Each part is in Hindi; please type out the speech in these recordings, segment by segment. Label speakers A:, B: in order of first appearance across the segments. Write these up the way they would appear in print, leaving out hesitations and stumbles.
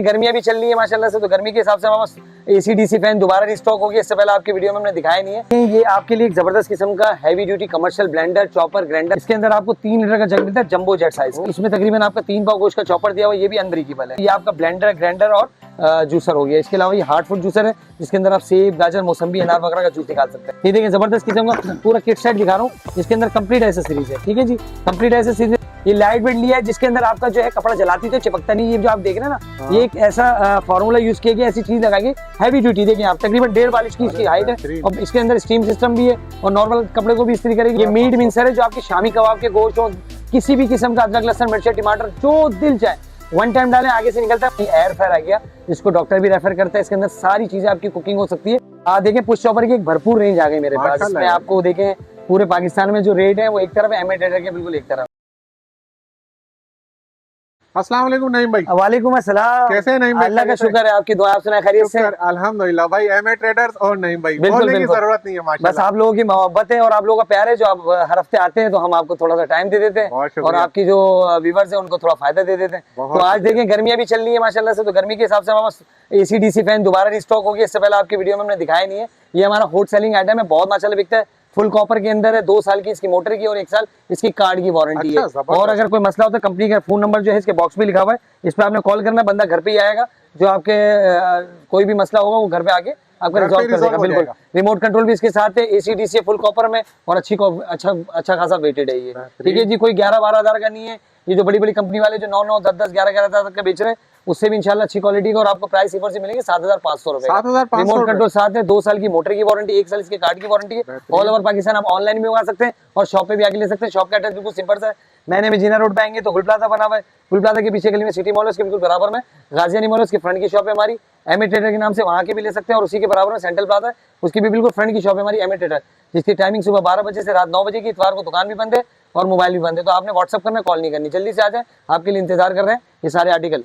A: गर्मियां भी चल रही है माशाल्लाह से, तो गर्मी के हिसाब से हमारे पास एसी डीसी फैन दोबारा रिस्टॉक हो गया। इससे पहले आपकी वीडियो में हमने दिखाया नहीं है। ये आपके लिए एक जबरदस्त किस्म का heavy duty commercial blender, chopper, grinder. इसके अंदर आपको 3 लीटर का जग मिलता है, जंबो जेट साइज। इसमें तकरीबन आपका 3 पाव गोश्त का चॉपर दिया हुआ, ये भी अनब्रेकेबल है। ये आपका ब्लेंडर, ग्राइंडर और जूसर हो गया। इसके अलावा ये हार्ड फूड जूसर है, जिसके अंदर आप सेब, गाजर, मौसम्बी, अनार वगैरह का जूस निकाल सकते हैं। ये देखिए जबरदस्त किस्म का पूरा किट सेट दिखा रहा हूँ, जिसके अंदर कंप्लीट एसेसरीज है। ठीक है जी, कंप्लीट एसेसरीज। ये लाइट वेट लिया है, जिसके अंदर आपका जो है कपड़ा जलाती तो चिपकता नहीं। ये जो आप देख रहे हैं ना, ये एक ऐसा फॉर्मूला यूज किया गया, ऐसी चीज लगाई हैवी ड्यूटी। देखिए आप तकरीबन 1.5 बालिश की इसकी हाइट है, और इसके अंदर स्टीम सिस्टम भी है, और नॉर्मल कपड़े को भी इस्त्री करेगी। ये मीट मिक्सर है, जो आपकी शामी कबाब के गोश्त हो, किसी भी किस्म का अदरक, लहसुन, मिर्च, टमाटर जो दिल चाहे वन टाइम डालें, आगे से निकलता है। एयर फायर आ गया, जिसको डॉक्टर भी रेफर करता है। इसके अंदर सारी चीजें आपकी कुकिंग हो सकती है। देखें पुश चॉपर की एक भरपूर रेंज आ गई मेरे पास। इसमें आपको देखें पूरे पाकिस्तान में जो रेट है वो एक तरफ है, एमेटेटर के बिल्कुल एक तरफ।
B: अस्सलाम वालेकुम नईम भाई।
A: वालेकुम अस्सलाम।
B: कैसे हैं नईम भाई?
A: अल्लाह का शुक्र है, आपकी दुआ, आप सुनाए खैरियत से?
B: अल्हम्दुलिल्लाह भाई। एमए ट्रेडर्स और नईम भाई
A: बिल्कुल,
B: बोलने की
A: बिल्कुल।
B: जरूरत नहीं है माशाल्लाह।
A: बस आप लोगों की मोहब्बत है और आप लोगों का प्यार है, जो आप हर हफ्ते आते हैं तो हम आपको थोड़ा सा टाइम दे देते हैं, और आपकी जो व्यूअर्स है उनको थोड़ा फायदा दे देते हैं। तो आज देखें गर्मियां भी चल रही है माशाल्लाह से, तो गर्मी के हिसाब से हमारे पास एसी डीसी फैन दोबारा रिस्टॉक हो गया। इससे पहले आपकी वीडियो में हमने दिखाया नहीं है। ये हमारा हॉट सेलिंग आइटम है, बहुत माशाल्लाह बिकता है। फुल कॉपर के अंदर है, 2 साल की इसकी मोटर की और 1 साल इसकी कार्ड की वारंटी है। और अगर कोई मसला होता है, कंपनी का फोन नंबर जो है इसके बॉक्स पे लिखा हुआ है, इस पर आपने कॉल करना है, बंदा घर पे ही आएगा। जो आपके कोई भी मसला होगा वो घर पे आके आपका रिजॉल्व कर देगा। बिल्कुल, रिमोट कंट्रोल भी इसके साथ है, एसी डीसी फुल कॉपर में, और अच्छा खासा वेटेड है ये। ठीक है जी, कोई 11-12 हजार का नहीं है। ये जो बड़ी बड़ी कंपनी वाले जो 9-9, 10-10, 11-11 हजार तक का बेच रहे हैं, उससे भी इंशाल्लाह अच्छी क्वालिटी का, और आपको प्राइस इफर से मिलेंगे 7,500 रुपए। रिमोट कंट्रोल साथ है, 2 साल की मोटर की वारंटी, 1 साल इसके कार्ड की वारंटी है। ऑल ओवर पाकिस्तान आप ऑनलाइन भी मंगा सकते हैं और शॉप पे भी आके ले सकते हैं। शॉप का एड्रेस बिल्कुल सिंपल सा है, मैंने में जीना रोड पे आएंगे तो गुल प्लाजा बना हुआ है। गुल प्लाजा के पीछे गली में सिटी मॉल है, उसके बिल्कुल बराबर में गाजियानी मॉल है, उसके फ्रंट की शॉप है हमारी। एमए ट्रेडर के नाम से वहाँ के भी ले सकते हैं, और उसी के बराबर में सेंट्रल प्लाजा है, उसकी भी बिल्कुल फ्रंट की शॉप है हमारी एमए ट्रेडर, जिसकी टाइमिंग सुबह 12 बजे से रात 9 बजे की। इतवार को दुकान भी बंद है और मोबाइल भी बंद है, तो आपने व्हाट्सअप करना, कॉल नहीं करनी। जल्दी से आ जाए, आपके लिए इंतजार कर रहे हैं ये सारे आर्टिकल।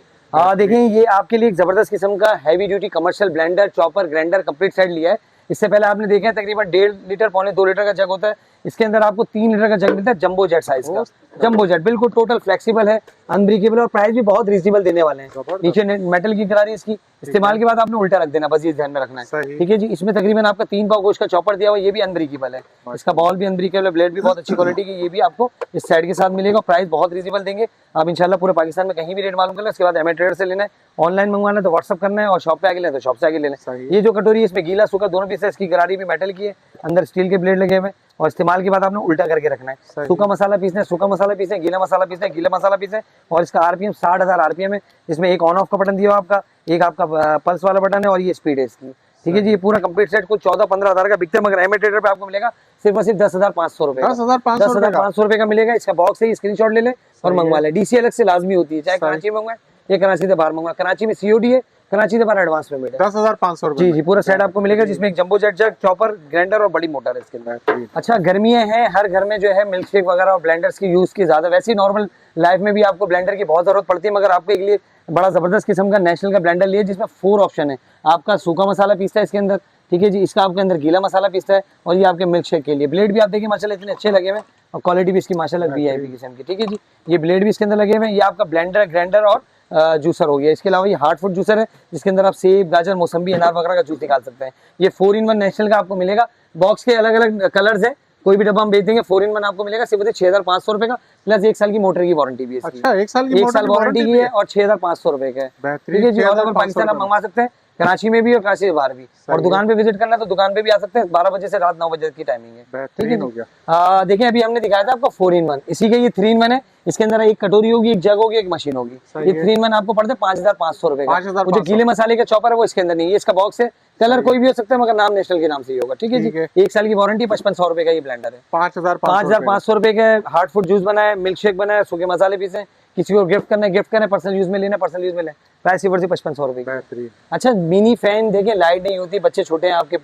A: देखिए ये आपके लिए एक जबरदस्त किस्म का heavy duty commercial blender, chopper, grinder complete set लिया है। इससे पहले आपने देखा है तकरीबन 1.5 लीटर, 2 लीटर का जग होता है। इसके अंदर आपको 3 लीटर का जग मिलता है, जंबो जेट साइज का। जंबो जेट बिल्कुल टोटल फ्लेक्सिबल है, अनब्रेकेबल, और प्राइस भी बहुत रीजनेबल देने वाले हैं। नीचे मेटल की करारी इसकी, इस्तेमाल के बाद आपने उल्टा रख देना, बस ये ध्यान में रखना है। ठीक है जी, इसमें तकरीबन आपका 3 पाव गोश्त का चॉपर दिया हुआ, ये भी अनब्रेकेबल है। इसका बॉल भी अनब्रेकेबल है, ब्लेड भी बहुत अच्छी क्वालिटी की, ये भी आपको इस साइड के साथ मिलेगा। प्राइस बहुत रीजनेबल देंगे आप इंशाल्लाह। पूरे पाकिस्तान में कहीं भी रेट मालूम कर लें, उसके बाद एमए ट्रेडर से लेना है, ऑनलाइन मंगवाना है तो व्हाट्सअप करना है, और शॉप पे आगे लेना तो शॉप से आगे लेना है। ये जो कटोरी है इसमें गीला सूखा दोनों पीस है, इसकी गरारी भी मेटल की है, अंदर स्टील के ब्लेड लगे हुए, और इस्तेमाल के बाद आपने उल्टा करके रखना है। सूखा मसाला पीसना है, सूखा मसाला पीसना है, गीला मसाला पीसना है, गीला मसाला पीसना है। और इसका आरपीएम 60,000 आरपीएम है। इसमें एक ऑन ऑफ का बटन दिया हुआ आपका, एक आपका पल्स वाला बटन है, और ये स्पीड है इसकी। ठीक है जी, ये पूरा कंप्लीट सेट को 14-15 हजार का बिकते हैं, मगर एमए ट्रेडर पे आपको मिलेगा सिर्फ और सिर्फ 10,500 रुपए। 10,500 रुपए का मिलेगा। इसका बॉक्स है, स्क्रीनशॉट ले ले और मंगवा ले। डीसी अलग से लाजमी होती है, चाहे कराची में मंगवाए या कराची से बाहर मंगवाए। कराची में सीओडी है, कराची से बाहर एडवांस पेमेंट है।
B: 10,500
A: जी जी, पूरा सेट आपको मिलेगा, जिसमें एक जंबो जेट जग, चॉपर, ग्राइंडर और बड़ी मोटर है इसके अंदर। अच्छा, गर्मियां हैं, हर घर में जो है मिल्क शेक वगैरह और ब्लेंडर्स की यूज की ज्यादा, वैसे ही नॉर्मल लाइफ में भी आपको ब्लेंडर की बहुत जरूरत पड़ती है, मगर आपको एक लिए बड़ा जबरदस्त किस्म का नेशनल का ब्लेंडर लिया, जिसमें 4 ऑप्शन है। आपका सूखा मसाला पीसता है इसके अंदर, ठीक है जी, इसका आपके अंदर गीला मसाला पीसता है, और ये आपके मिल्क शेक के लिए। ब्लेड भी आप देखिए माशाल्लाह इतने अच्छे लगे हुए, और क्वालिटी भी इसकी माशाल्लाह वीआईपी किस्म की। ठीक है जी, ये ब्लेड भी इसके अंदर लगे हुए हैं। ये आपका ब्लेंडर, ग्राइंडर और जूसर हो गया। इसके अलावा ये हार्ड फूड जूसर है, जिसके अंदर आप सेब, गाजर, मौसम्बी, अनार वगैरह का जूस निकाल सकते हैं। ये 4-in-1 नेशनल का आपको मिलेगा। बॉक्स के अलग अलग कलर्स है, कोई भी डब्बा हम बेच देंगे। 4-in-1 आपको मिलेगा सिर्फ 6,500 रुपए का, प्लस 1 साल की मोटर की वारंटी भी है।
B: अच्छा, 1 साल
A: वारंटी की है, और 6,500 रुपए का है। ठीक है जी, ऑल ओवर पाकिस्तान आप मंगवा सकते हैं, कराची में भी और कराची से बाहर भी। और दुकान पे विजिट करना है तो दुकान पे भी आ सकते हैं, 12 बजे से रात 9 बजे की टाइमिंग है। ठीक है, देखिए अभी हमने दिखाया था आपको 4-in-1, इसी का ये 3-in-1 है। इसके अंदर एक कटोरी होगी, एक जग होगी, एक मशीन होगी। ये 3-in-1 आपको पड़ता है 5,500 रुपए का। जो गीले मसाले का चॉपर है वो इसके अंदर नहीं है। इसका बॉक्स है, कलर कोई भी हो सकता है, मगर नाम नेशनल के नाम से ही होगा। ठीक है जी, 1 साल की वारंटी, 5,500 रुपए का ये ब्लेंडर है। 5,500 रुपए का हार्ड फूड जूस बनाए, मिल्क शेक बनाए, सूखे मसाले पीसे, किसी को गिफ्ट करना है गिफ्ट करें, पर्सनल यूज में लेना पर्सनल यूज में लें। प्राइस इवर से 5,500 रुपए। अच्छा, मिनी फैन देखिए, लाइट नहीं होती, बच्चे छोटे हैं आपके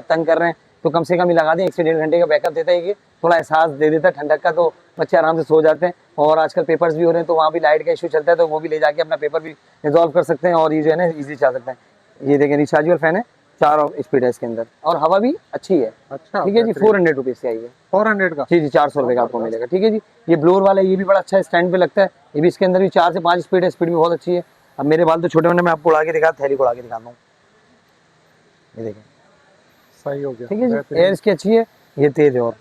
A: तंग कर रहे हैं, तो कम से कम ही लगा दें। 1 से 1.5 घंटे का बैकअप देता है, ये थोड़ा एहसास दे देता है ठंडक का, तो बच्चे आराम से सो जाते हैं। और आजकल पेपर्स भी हो रहे हैं, तो वहाँ भी लाइट का इशू चलता है, तो वो भी ले जाके अपना पेपर भी रिजॉल्व कर सकते हैं, और ये जो है ना इजी चला सकते हैं। ये देखें, रिचार्जेबल फैन है, 4 स्पीड है इसके अंदर, और हवा भी अच्छी है।
B: अच्छा,
A: ठीक है जी, 400 रुपीज का ये
B: 400 का।
A: जी जी, 400 रुपए का आपको मिलेगा। ठीक है जी, ये ब्लोअर वाला, ये भी बड़ा अच्छा है, स्टैंड पे लगता है। ये भी इसके अंदर भी 4 से 5 स्पीड है, स्पीड भी बहुत अच्छी है। अब मेरे बाल तो छोटे होने में आपको उड़ा के दिखा, थैली को उड़ा के दिखाता हूँ, ये देखें,
B: सही हो गया।
A: ठीक है जी। एयर इसकी अच्छी है, ये तेज है और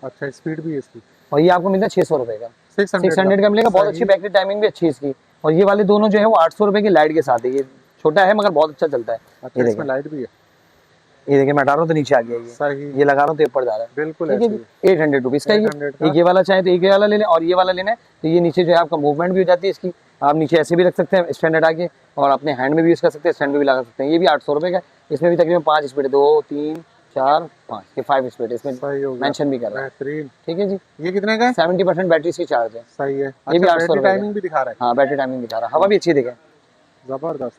B: अच्छा स्पीड भी है इसकी।
A: और ये आपको मिलता है 600 रुपए का,
B: 600
A: का मिलेगा। बहुत अच्छी बैटरी टाइमिंग भी अच्छी है इसकी। और ये वाले दोनों जो है वो 800 रुपए की लाइट के साथ है। ये छोटा है मगर बहुत अच्छा चलता है।
B: अच्छा, इसमें लाइट भी है।
A: ये देखिए, मैं हटा रहा हूँ तो नीचे आ गया ये।
B: सही।
A: ये लगा रहा हूँ तो ऊपर जा रहा है।
B: बिल्कुल
A: ठीक है जी। 800 रुपीज का ये वाला चाहे तो एक वाला ले लें, और ये वाला लेना है तो ये नीचे जो है आपका मूवमेंट भी हो जाती है इसकी। आप नीचे ऐसे भी रख सकते हैं स्टैंड हटा के, और अपने हैंड में भी यूज कर सकते हैं, स्टैंड में भी लगा सकते हैं। ये भी 800 रुपए का। इसमें भी तकरीबन 5 स्पीड है, 2 3 4 5, ये 5 स्पीड है। इसमें मेंशन भी कर रहा है। ठीक है जी।
B: ये कितने का है?
A: 70% बैटरी इसकी चार्ज है।
B: सही है।
A: ये भी 800 रुपए
B: टाइमिंग भी दिखा रहा है।
A: हाँ, बैटरी टाइमिंग दिखा रहा है। हवा भी अच्छी देखे,
B: जबरदस्त।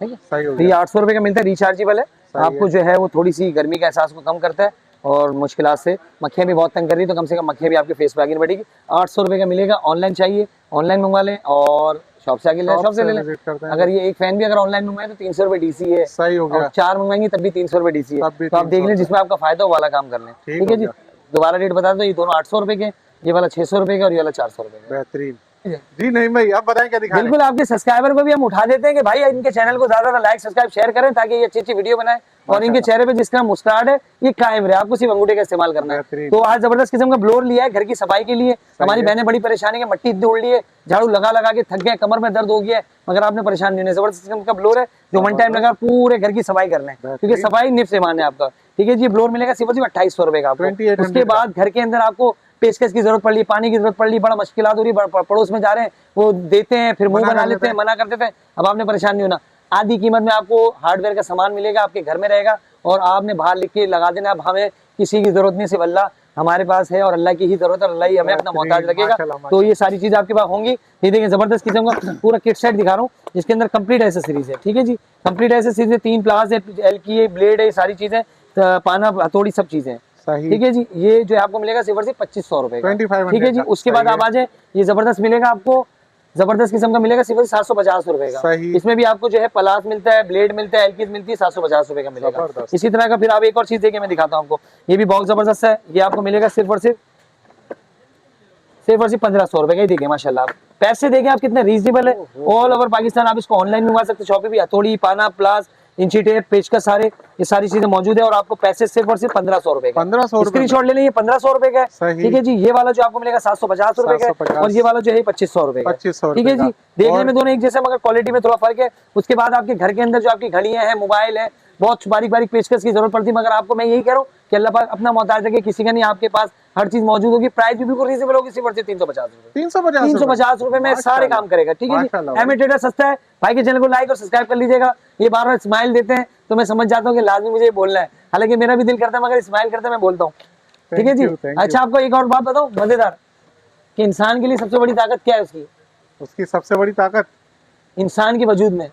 A: ठीक है।
B: सही हो
A: तो ये 800 रुपए का मिलता है, रिचार्जेबल है। आपको जो है वो थोड़ी सी गर्मी का एहसास को कम करता है, और मुश्किलात से मक्खियाँ भी बहुत तंग कर रही है तो कम से कम मक्खियाँ भी आपके फेस पे आगे नहीं बढ़ेगी। 800 रुपए का मिलेगा। ऑनलाइन चाहिए ऑनलाइन मंगवा लें, और शॉप से आगे ले, शॉप से ले लें। अगर ये एक फैन भी अगर ऑनलाइन मंगवाए तो 300 रुपए डीसी है।
B: सही हो गया।
A: 4 मंगवाएंगे तब भी 300 रुपए डीसी है। तो आप देख लें जिसमें आपका फायदा हो वाला काम कर लें। ठीक है जी। दोबारा रेट बता दो, ये दोनों 800 रुपए के, ये वाला 600 रुपए का, और ये वाला 400 रुपए का।
B: बेहतरीन जी। नहीं भाई, आप बताएं क्या दिखा।
A: बिल्कुल, आपके सब्सक्राइबर को भी हम उठा देते हैं कि भाई इनके चैनल को ज्यादा लाइक सब्सक्राइब शेयर करें, ताकि ये अच्छी अच्छी वीडियो बनाए, और इनके चेहरे पे जिस तरह मुस्कुराहट है ये कायम रहे। आपको सिर्फ अंगूठे का इस्तेमाल करना है। तो आज जबरदस्त किस्म का ब्लोअर लिया है घर की सफाई के लिए। हमारी बहनें बड़ी परेशानी है, मट्टी इतनी उड़ रही है, झाड़ू लगा लगा के थक गए, कमर में दर्द हो गया है, मगर आपने परेशान नहीं होना। जबरदस्त किस्म का ब्लोअर है जो 1 टाइम लगा पूरे घर की सफाई करना है, क्योंकि सफाई निफ्स ईमान है आपका। ठीक है जी। ब्लोअर मिलेगा सिर्फ 2800 रुपए का आपको। उसके बाद घर के अंदर आपको पेचकस की जरूरत पड़ रही, पानी की जरूरत पड़ रही, बड़ा मुश्किलात हो रही, पड़ोस में जा रहे हैं वो देते हैं, फिर मुंह बना लेते हैं, मना कर देते हैं। अब आपने परेशान नहीं होना। आधी कीमत में आपको हार्डवेयर का सामान मिलेगा, आपके घर में रहेगा, और आपने बाहर लिख के लगा देना। अब हमें किसी की जरूरत नहीं, सिर्फ अल्लाह हमारे पास है, और अल्लाह की ही जरूरत है, अल्लाह ही हमें अपना मोहताज रखेगा। तो ये सारी चीज आपके पास होंगी। ये देखिए, जबरदस्त किस्म का पूरा किट सेट दिखा रहा हूँ, जिसके अंदर कंप्लीट एसेसरीज है। ठीक है जी। कंप्लीट एसेसरीज है, 3 प्लास है, एल की ब्लेड है, सारी चीजें, पाना हथौड़ी सब चीजें। ठीक है जी। ये जो आपको मिलेगा सिर्फ 2500 रुपए का। ठीक है जी। उसके बाद आप आ जाए, ये जबरदस्त मिलेगा आपको, जबरदस्त किस्म का मिलेगा सिर्फ 750 रुपए का। इसमें भी आपको जो है पलास मिलता है, ब्लेड मिलता है, एलकीज मिलती है, 750 रुपए का मिलेगा। इसी तरह का फिर आप एक और चीज देखिए, मैं दिखाता हूँ आपको। ये भी बॉक्स जबरदस्त है, ये आपको मिलेगा सिर्फ और सिर्फ 1500 रुपए का ही। देखिए माशाल्लाह, आप पैसे देखें आप कितने रीजनेबल है। ऑल ओवर पाकिस्तान आप इसको ऑनलाइन मंगवा सकते हैं। शॉप पे भी हथौड़ी, पाना, प्लास, इंची टेप, पेचकस, सारे ये सारी चीजें मौजूद है। और आपको पैसे सिर्फ और सिर्फ 1500 रुपए का।
B: 1500
A: स्क्रीनशॉट ले लें, 1500 रुपए का। ठीक है जी। ये वाला जो आपको मिलेगा 750 रुपए का, और ये वाला जो है 2500 रुपए का। ठीक है जी। देखने में दोनों एक जैसे, मगर क्वालिटी में थोड़ा फर्क है। उसके बाद आपके घर के अंदर जो आपकी घड़ियां हैं, मोबाइल है, बहुत बारीक बारीक पेचकस की जरूरत पड़ती है, मगर आपको मैं यही कह रहा हूँ कि अल्लाह पाक अपना मोहताज रखे, किसी का नहीं, आपके पास हर चीज मौजूद होगी। प्राइस भी बिल्कुल रीजनेबल होगी, सिर्फ 350 रुपए। 350 रुपए में सारे काम करेगा। ठीक है जी। एमए ट्रेडर सस्ता है। भाई के चैनल को लाइक और सब्सक्राइब कर लीजिएगा। ये बार बार स्माइल देते हैं तो मैं समझ जाता हूँ कि लाजमी मुझे बोलना है, हालांकि मेरा भी दिल करता है, मगर स्माइल करते मैं बोलता हूँ। ठीक है जी। अच्छा, आपको एक और बात बताऊँ मजेदार, कि इंसान के लिए सबसे बड़ी ताकत क्या है?
B: उसकी सबसे बड़ी ताकत
A: इंसान के वजूद में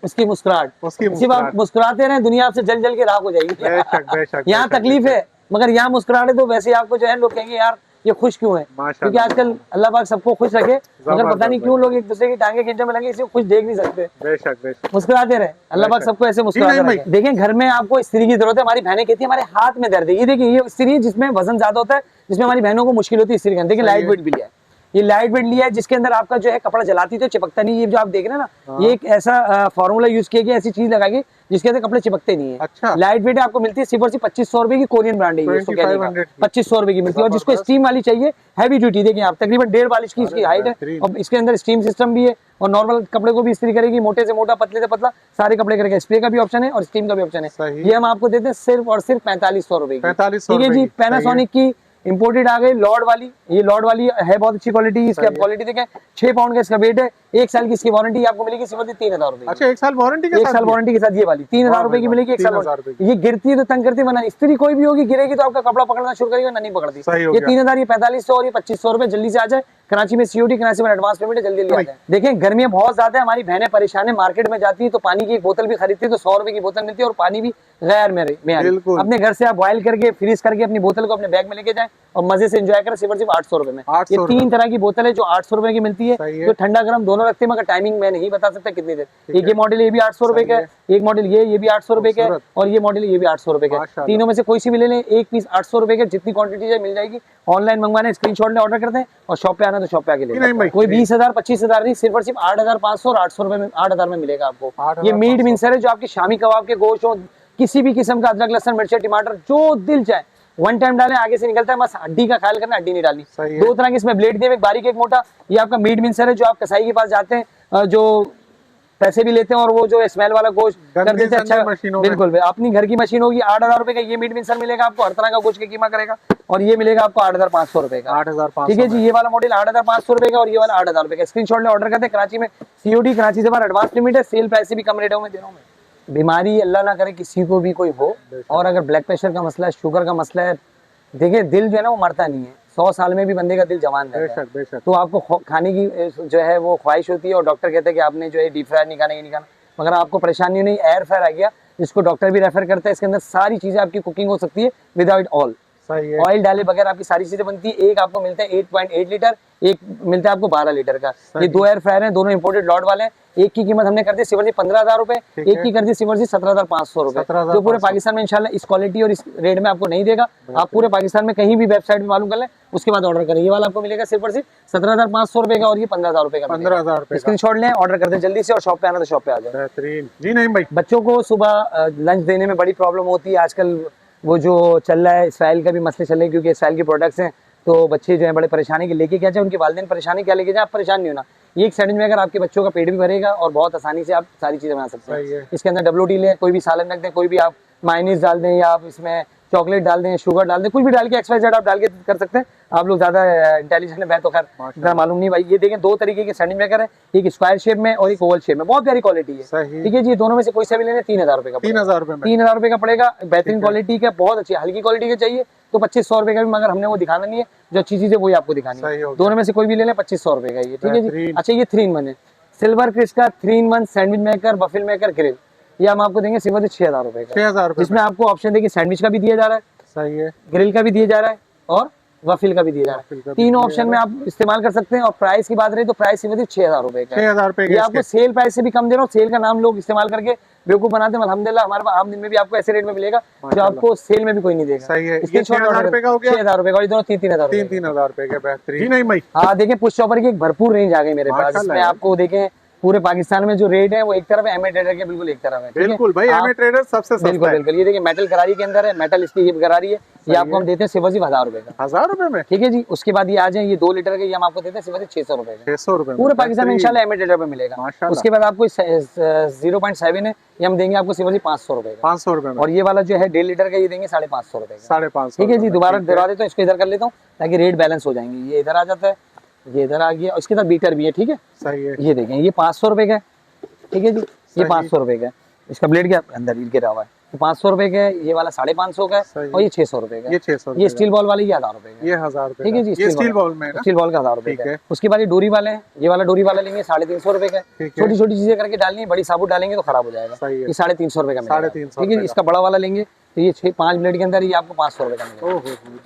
A: उसकी मुस्कुराहट। सिर्फ आप मुस्कुराते रहे, दुनिया आपसे जल जल के राख हो जाएगी। यहाँ तकलीफ है, मगर यहाँ मुस्कुराहट है तो वैसे आपको जो है लोग कहेंगे यार ये खुश क्यों है, क्योंकि आजकल अल्लाह पाक सबको खुश रखे, मगर पता नहीं क्यों लोग एक दूसरे की टांगे खींचने में लगे, इसे खुश देख नहीं सकते।
B: बेशक
A: मुस्कुराते रहे, अल्लाह पाक सबको ऐसे मुस्कुराते रहे। देखें, घर में आपको इस्त्री की जरूरत है। हमारी बहनें कहती है हमारे हाथ में दर्द है। ये देखिए, ये इस्त्री जिसमें वजन ज्यादा होता है, जिसमें हमारी बहनों को मुश्किल होती है इस्त्री करने। देखिए, लाइट वेट भी लिया है, ये लाइट वेट लिया है, जिसके अंदर आपका जो है कपड़ा जलाती तो चिपकता नहीं। ये जो आप देख रहे हैं ना, ये एक ऐसा फॉर्मूला यूज किया गया, ऐसी चीज लगाई जिसके अंदर कपड़े चिपकते नहीं है।
B: अच्छा।
A: लाइट वेट आपको मिलती है सिर्फ और सिर्फ 2500 रुपए की। कोरियन ब्रांड है, 2500 रुपए की मिलती है। और जिसको स्टीम वाली चाहिए, हैवी ड्यूटी, देखिए आप तकरीबन 1.5 इंच की इसकी हाइट है, और इसके अंदर स्टीम सिस्टम भी है, और नॉर्मल कपड़े को भी इस्त्री करेगी, मोटे से मोटा, पतले से पतला, सारे कपड़े करेगा। स्प्रे का भी ऑप्शन है और स्टीम का भी ऑप्शन है। ये हम आपको देते हैं सिर्फ और सिर्फ 4500 रुपए की। ठीक है जी। पैनासोनिक की इंपोर्टेड आ गई लॉर्ड वाली। ये लॉर्ड वाली है, बहुत अच्छी क्वालिटी। इसकी आप क्वालिटी देखें, 6 पाउंड का इसका वेट है। 1 साल की इसकी वारंटी आपको मिलेगी सिर्फ 3000 रुपए।
B: अच्छा, 1 साल वारंटी के साथ?
A: 1 साल वारंटी के साथ ये वाली 3000 रुपए की मिलेगी। 1 साल। ये गिरती है तो तंग करती है, वरना इस्त्री कोई भी होगी गिरेगी तो आपका कपड़ा पकड़ना शुरू करेगी, नहीं पकड़ती। ये 3000, ये 4500 और ये 2500 रुपए। जल्दी से आ जाए। कराची में सीओडी, कराची में एडवांस पेमेंट है, जल्दी आ जाए। देखें, गर्मियां बहुत ज्यादा है, हमारी बहनें परेशान है, मार्केट में जाती है तो पानी की एक बोतल भी खरीदती है तो 100 रुपए की बोतल मिलती है, और पानी भी गैर में अपने घर से आप बॉयल करके फ्रीज करके अपनी बोतल को अपने बैग में लेके जाए, और मजे से एंजॉय करें सिर्फ 800 रुपए में।
B: 800
A: ये
B: रुपए।
A: 3 तरह की बोतल है जो 800 रुपए की मिलती है,
B: सही है।
A: तो ठंडा गर्म दोनों रखते हैं, मगर टाइमिंग मैं नहीं बता सकता कितनी देर। एक ये मॉडल ये भी 800 रुपए का है, एक मॉडल ये भी 800 रुपए का है,
B: खूबसूरत।
A: और ये मॉडल ये भी 800 रुपए का है।
B: माशाल्लाह।
A: तीनों में से कोई सी भी ले लें, एक पीस 800 रुपए का, जितनी क्वांटिटी चाहिए मिल जाएगी। ऑनलाइन मंगवाना, स्क्रीनशॉट ले ऑर्डर करते हैं, और शॉप पे आना तो शॉप पे आके ले
B: नहीं भाई,
A: लें। कोई 20,000 25,000 नहीं, सिर्फ और सिर्फ 8,500 और 800 रुपए में 8,000 में मिलेगा आपको।
B: 8,500
A: ये मीट मिक्सर है जो आपकी शामी कबाब के गोश्त हो, किसी भी किस्म का अदरक लहसुन मिर्च टमाटर जो दिल चाहे वन टाइम डालें, आगे से निकलता है, बस हड्डी का ख्याल करना, हड्डी नहीं डालनी।
B: सही है।
A: 2 तरह के इसमें ब्लेड दिए, एक बारीक एक मोटा। ये आपका मीट मिक्सर है जो आप कसाई के पास जाते हैं, जो पैसे भी लेते हैं और वो जो स्मेल वाला गोश्त कर
B: गंदे
A: देते हैं।
B: संदे
A: अच्छा
B: मशीनों में।
A: बिल्कुल, अपनी घर की मशीन होगी। 8,000 रुपए का ये मीट मिक्सर मिलेगा आपको, हर तरह का गोश्त की कीमत करेगा, और ये मिलेगा आपको 8,500 रुपए का।
B: 8,500
A: ठीक है जी, ये वाला मॉडल 8,500 रुपए का, और ये वाला 8,000 रुपए का। स्क्रीनशॉट ले ऑर्डर करते हैं। कराची में COD, कराची से बाहर एडवांस लिमिट है, सेल पैसे भी कम रेटों में दे रहा हूँ मैं। बीमारी अल्लाह ना करे किसी को भी कोई हो, और अगर ब्लड प्रेशर का मसला है, शुगर का मसला है, देखिए दिल जो है ना वो मरता नहीं है, 100 साल में भी बंदे का दिल जवान रहता है।
B: बेशक बेशक।
A: तो आपको खाने की जो है वो ख्वाहिश होती है, और डॉक्टर कहते हैं कि आपने जो है डीप फ्राई नहीं खाना, ये नहीं खाना, मगर आपको परेशानी नहीं, एयर फ्रायर आ गया जिसको डॉक्टर भी रेफर करता है। इसके अंदर सारी चीजें आपकी कुकिंग हो सकती है विदाउट ऑयल,
B: सही है।
A: ऑयल डाले बगैर आपकी सारी चीजें बनती है। एक आपको मिलता है 8.8 लीटर, एक मिलता है आपको 12 लीटर का। ये 2 एयर फ्रायर हैं, दोनों इंपोर्टेड लॉट वाले हैं। एक की कीमत हमने कर दी सिर्फ 15,000 रुपए, एक की कर दी सिर्फ 17,500 रुपए, जो पूरे पाकिस्तान में इंशाल्लाह इस क्वालिटी और इस रेट में आपको नहीं देगा। आप पूरे पाकिस्तान में कहीं भी वेबसाइट में मालूम कर लें, उसके बाद ऑर्डर करें। ये वाला आपको मिलेगा सिर्फ 17,500 रुपए का, और ये 15,000 रुपए का।
B: 15,000 रुपए का।
A: स्क्रीनशॉट लें, ऑर्डर कर दें जल्दी से, और शॉप पे आना तो शॉप पे आ जाए।
B: बेहतरीन जी। नहीं भाई,
A: बच्चों को सुबह लंच देने में बड़ी प्रॉब्लम होती है आजकल। वो जो चल रहा है इसराइल का भी मसले चल रहे हैं, क्योंकि इसराइल के प्रोडक्ट्स हैं, तो बच्चे जो है बड़े परेशानी के लेके क्या जाए, उनके वालिदैन परेशानी क्या लेके जाए, आप परेशान नहीं होना। ये एक सैंडविच में अगर आपके बच्चों का पेट भी भरेगा, और बहुत आसानी से आप सारी चीजें बना सकते
B: सही है।
A: हैं। इसके अंदर WT लें, कोई भी सालन रख दें, कोई भी आप मायोनीज डाल दें, या आप इसमें चॉकलेट डाल दें, शुगर डाल दें, कुछ भी डाल के XYZ आप डाल के कर सकते हैं। आप लोग ज्यादा इंटेलिजेंट है, मैं तो खैर इतना मालूम नहीं भाई। ये देखें 2 तरीके के सैंडविच मेकर है, एक स्क्वायर शेप में और एक ओवल शेप में, बहुत प्यारी क्वालिटी है।
B: सही।
A: ठीक है जी, दोनों में से कोई सा भी लेने 3,000 रुपए का,
B: 3,000 रुपए में।
A: 3,000 रुपए का पड़ेगा। बेहतरीन क्वालिटी का, बहुत अच्छी हल्की क्वालिटी का चाहिए तो 2,500 रुपए का भी, मगर हमने वो दिखाना नहीं है, जो अच्छी चीज है वही आपको दिखानी
B: सही
A: है।
B: हो गया।
A: दोनों में से कोई भी ले लें, 2,500 रुपए का ये। ठीक है जी।
B: बेहतरीन।
A: अच्छा, ये 3-in-1 है, सिल्वर क्रिस्ट का 3-in-1 sandwich maker, waffle maker, grill. ये हम आपको देंगे सिर्फ 6,000 रुपए का,
B: 6,000 रुपए।
A: जिसमें आपको ऑप्शन देखिए, सैंडविच का भी दिया जा रहा है,
B: सही है।
A: ग्रिल का भी दिया जा रहा है, और वफिल का भी दिया जा रहा
B: वफिल
A: है।
B: का भी
A: तीनों
B: दिया
A: ऑप्शन
B: जा
A: में आप इस्तेमाल कर सकते हैं। और प्राइस की बात रही तो प्राइस सिर्फ 6,000 रुपए का है।
B: 6,000 रुपए
A: ये
B: के
A: आपको सेल प्राइस से भी कम दे रहा हूँ। सेल का नाम लोग इस्तेमाल करके बेवकूफ बनाते हैं, अल्हम्दुलिल्लाह हमारे पास आम दिन में भी आपको ऐसे रेट में मिलेगा जो आपको सेल में भी कोई नहीं देगा।
B: सही है।
A: इसके
B: ये 6,000 रुपए का हो गया।
A: 6,000 रुपए का, और ये दोनों 3,000 रुपए।
B: 3,000 रुपए के। बेहतरीन जी। नहीं भाई,
A: हाँ देखें, पुश चॉपर की एक भरपूर रेंज आ गई मेरे पास,
B: माशाल्लाह
A: जिसमें
B: यार।
A: आपको देखें पूरे पाकिस्तान में जो रेट है वो एक तरफ है, एमए ट्रेडर के बिल्कुल एक तरफ है। ठीक है?
B: बिल्कुल भाई,
A: आप-
B: एमए ट्रेडर सबसे
A: बिल्कुल
B: सस्ता है।
A: बिल्कुल। ये देखिए मेटल करारी के अंदर है, मेटल इसकी हिप करारी है, ये आपको हम देते हैं सिर्फ 1,000 रुपए का।
B: 1,000 रुपए में।
A: ठीक है जी। उसके बाद ये आ जाए, ये 2 लीटर के, ये हम आपको देते हैं सिर्फ 600 रुपए का।
B: 600 रुपए में।
A: पूरे पाकिस्तान में
B: बेहतरीन।
A: इंशाल्लाह एमए ट्रेडर पे मिलेगा।
B: माशाल्लाह।
A: उसके बाद आपको 0.7 है, ये हम देंगे आपको सिर्फ 500 रुपए का।
B: 500 रुपए में।
A: और ये वाला जो है 1.5 लीटर का, ये देंगे 550 रुपए का।
B: 550।
A: ठीक है जी। दोबारा दोहरा देता हूँ, इसको इधर कर लेता हूँ ताकि रेट बैलेंस हो जाएंगे। ये इधर आ जाता है, ये इधर आ गया, उसके साथ बीटर भी है। ठीक है,
B: सही है।
A: ये देखें, ये 500 रुपए का है। ठीक है जी, ये
B: सही।
A: 500 रुपए का है। इसका ब्लेड के अंदर गिरा हुआ है, ये 500 रुपए का है। ये वाला 550 का है,
B: सही।
A: और ये 600 रुपए का है।
B: ये 600
A: ये स्टील बॉल वाली, ये 1,000 रुपए का है।
B: ये 1,000 रुपए।
A: ठीक है जी।
B: ये स्टील बॉल में है ना?
A: स्टील बॉल का 1,000 रुपए
B: ठीक
A: का
B: है।
A: है। उसके बाद ये डोरी वाले हैं, ये वाला डोरी वाला लेंगे 350 रुपए का।
B: ठीक है।
A: छोटी छोटी चीजें करके डालनी है, बड़ी साबुत डालेंगे तो खराब हो जाएगा।
B: सही है।
A: ये 350 रुपए का मिलेगा।
B: 350
A: ठीक है जी। इसका बड़ा वाला लेंगे तो ये 5 ब्लेड के अंदर ये आपको 500 रुपए का मिलेगा।
B: ओहो,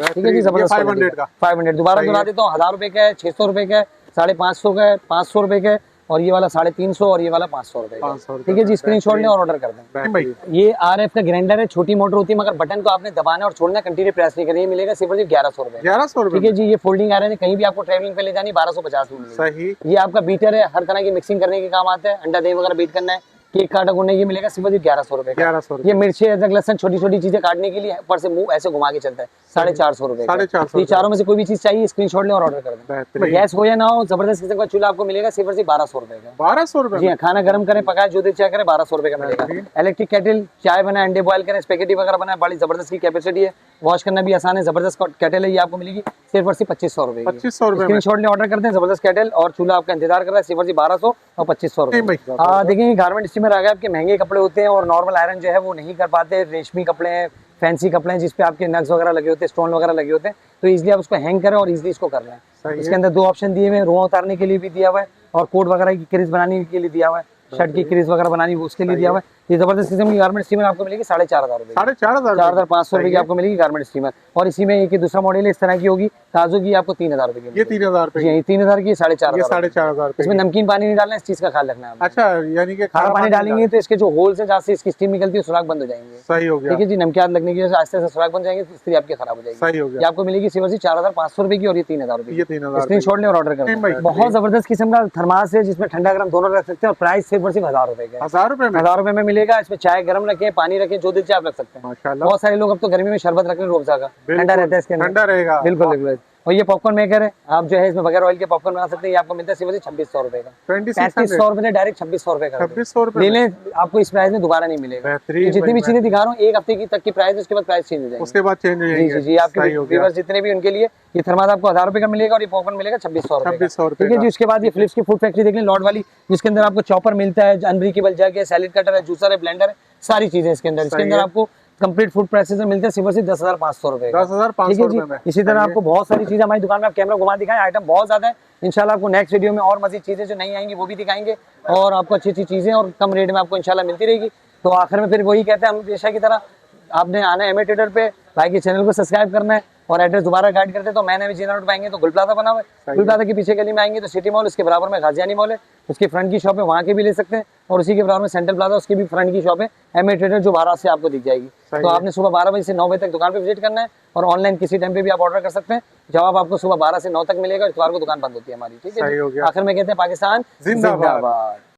A: ठीक है जी। जबरदस्त
B: 500 का।
A: 500 दोबारा
B: सही
A: दोहरा
B: है।
A: देता हूँ, 1,000 रुपए का है, 600 रुपए का है, 550 का है, 500 रुपए का है, और ये वाला 350, और ये वाला 500 रुपए का है।
B: 500 रुपए
A: ठीक है जी।
B: का।
A: स्क्रीनशॉट लें और ऑर्डर कर दें।
B: बेहतरीन।
A: ये RF का ग्राइंडर है, छोटी मोटर होती है, मगर बटन को आपने दबाना और छोड़ना, कंटिन्यू प्रेस नहीं करना। ये मिलेगा सिर्फ 1100 रुपए का।
B: 1100 रुपए
A: ठीक है जी। ये फोल्डिंग आयरन है, कहीं भी आपको ट्रैवलिंग पे ले जानी 1250 में मिलेगा।
B: सही।
A: ये आपका बीटर है, हर तरह की मिक्सिंग करने के काम आता है। अंडा दही वगैरह बीट करना है, केक काटा गुनने, ये मिलेगा सिर्फ 1100 रुपए का।
B: 1100 रुपए।
A: ये मिर्ची, अदरक, लहसुन, छोटी छोटी चीजें काटने के लिए ऊपर से मुंह ऐसे घुमा के चलता है, 450 रुपए का।
B: 450
A: ये चारों में से कोई भी चीज चाहिए, स्क्रीनशॉट लें और ऑर्डर कर दें।
B: बेहतरीन।
A: गैस हो या ना हो, जबरदस्त किस्म का चूल्हा आपको मिलेगा सिर्फ 1200 रुपए का।
B: 1200 रुपए
A: जी हाँ, खाना गर्म करें, पकाए, जो देर चाहे करें, 1200 रुपए का मिलेगा। इलेक्ट्रिक केटल, चाय बनाए, अंडे बॉयल करें, स्पेगेटी वगैरह बनाए, बड़ी जबरदस्त की कैपेसिटी है, वॉश करना भी आसान है। जबरदस्त केटल है, ये आपको मिलेगी सिर्फ और सिर्फ 2500 रुपए की।
B: 2500 रुपए में।
A: स्क्रीनशॉट ले ऑर्डर करते हैं, जबरदस्त केटल, और चूल्हा आपका इंतजार कर रहा है सिर्फ 1200 और 2500
B: नहीं भाई,
A: रुपए। हाँ देखिए, गारमेंट स्टीमर आ गया, आपके महंगे कपड़े होते हैं और नॉर्मल आयरन जो है वो नहीं कर पाते, रेशमी कपड़े हैं, फैंसी कपड़े हैं, जिसपे आपके नग्स वगैरह लगे होते हैं, स्टोन वगैरह लगे होते हैं, तो इजीली आप उसको हैंग करें और इजीली इसको कर लें।
B: सही
A: इसके अंदर 2 ऑप्शन दिए हुए हैं, रुआ उतारने के लिए भी दिया हुआ है, और कोट वगैरह की क्रीज बनाने के लिए दिया हुआ है, शर्ट की क्रीज वगैरह बनानी उसके लिए दिया हुआ है। ये जबरदस्त किस्म की गारमेंट स्टीमर आपको मिलेगी 4,500 रुपए
B: 4,500
A: 4,500 रुपए की आपको मिलेगी गारमेंट स्टीमर। और इसी में एक दूसरा मॉडल है इस तरह की होगी ताजो की, आपको 3,000 रुपए की।
B: ये 3,000 रुपए
A: जी, ये 3,000 की, 4,500
B: ये 4,500 रुपए
A: इसमें नमकीन पानी नहीं डालना है, इस चीज का ख्याल रखना है।
B: अच्छा, यानी कि
A: खारा पानी डालेंगे तो इसके जो होल्स है जहाँ से इसकी स्टीम निकलती है सुराख बंद हो जाएंगे।
B: सही हो गया।
A: ठीक है जी, नमकीन लगने की वजह से आस्ते आस्ते सुराख बन जाएंगे तो स्त्री आपकी खराब हो जाएगी।
B: सही हो
A: ये
B: गया।
A: आपको मिलेगी सिर्फ 4,500 रुपए की और ये 3,000 रुपए
B: ये 3,000
A: स्क्रीनशॉट ले और ऑर्डर कर। बहुत जबरदस्त किस्म का थर्मास है जिसमें ठंडा गर्म दोनों रख सकते हैं और प्राइस सिर्फ और सिर्फ 1,000 रुपए का।
B: 1,000 रुपए में
A: 1,000 रुपए में मिलेगा। इसमें चाय गर्म रखें, पानी रखें, जो दिल चाहे आप रख सकते हैं।
B: माशाल्लाह।
A: बहुत सारे लोग अब तो गर्मी में शरबत रख रहे हैं रूअफ़ज़ा का, ठंडा रहता है इसके अंदर,
B: ठंडा रहेगा।
A: बिल्कुल बिल्कुल। और ये पॉपकॉर्न मेकर है, आप जो है इसमें बगैर ऑयल के पॉपकॉर्न बना सकते हैं। ये आपको मिलता है सिर्फ 2,600 रुपए का। 3,500 रुपए डायरेक्ट 2,600 रुपए का।
B: 2,600 रुपए
A: ले लें, आपको इस प्राइस में दोबारा नहीं मिलेगा।
B: बेहतरीन।
A: जितनी भी चीजें दिखा रहा हूँ एक हफ्ते की तक की प्राइस, उसके बाद प्राइस चेंज हो जाएगी।
B: उसके बाद चेंज हो जाएगी।
A: जी जी जी, आपके व्यूअर्स जितने भी उनके लिए ये थर्मास आपको 1,000 रुपए का मिलेगा और ये पॉपकॉर्न मिलेगा 2,600 रुपए।
B: 2,600 रुपए।
A: ठीक है जी। उसके बाद ये फिलिप्स की फूड फैक्ट्री देख लें, लॉर्ड वाली, जिसके अंदर आपको चॉपर मिलता है, अनब्रेकेबल जग है, सैलेड कटर है, जूसर है, ब्लेंडर है, सारी चीजें इसके अंदर। इसके अंदर आपको कंप्लीट फूड प्रोसेसर मिलते हैं सिर्फ 10,500 रुपए।
B: 10,500 रुपए में।
A: इसी तरह आपको बहुत सारी चीजें हमारी दुकान में, आप कैमरा घुमा दिखाएं, आइटम बहुत ज्यादा है। इंशाल्लाह आपको नेक्स्ट वीडियो में और मजीद चीजें जो नहीं आएंगी वो भी दिखाएंगे और आपको अच्छी अच्छी चीजें और कम रेट में आपको इंशाल्लाह मिलती रहेगी। तो आखिर में फिर वही कहते हैं हम हमेशा की तरह, आपने आना है एमए ट्रेडर पे, भाई के चैनल को सब्सक्राइब करना है और एड्रेस दोबारा गाइड करते हैं। तो मैंने भी जीना रोड पाएंगे तो गुल प्लाजा बना हुआ है, गुल प्लाजा के पीछे गली में आएंगे तो सिटी मॉल, उसके बराबर में गाजियानी मॉल है, उसकी फ्रंट की शॉप है, वहाँ के भी ले सकते हैं। और उसी के बराबर में सेंट्रल प्लाजा, उसकी भी फ्रंट की शॉप है एमए ट्रेडर, जो 12 से आपको दिख जाएगी। तो आपने सुबह 12 बजे से 9 बजे तक दुकान पे विजिट करना है और ऑनलाइन किसी टाइम पे भी आप ऑर्डर कर सकते हैं। जवाब आपको सुबह 12 से 9 तक मिलेगा। इतवार को दुकान बंद होती है हमारी। ठीक है, आखिर में कहते हैं पाकिस्तान जिंदाबाद।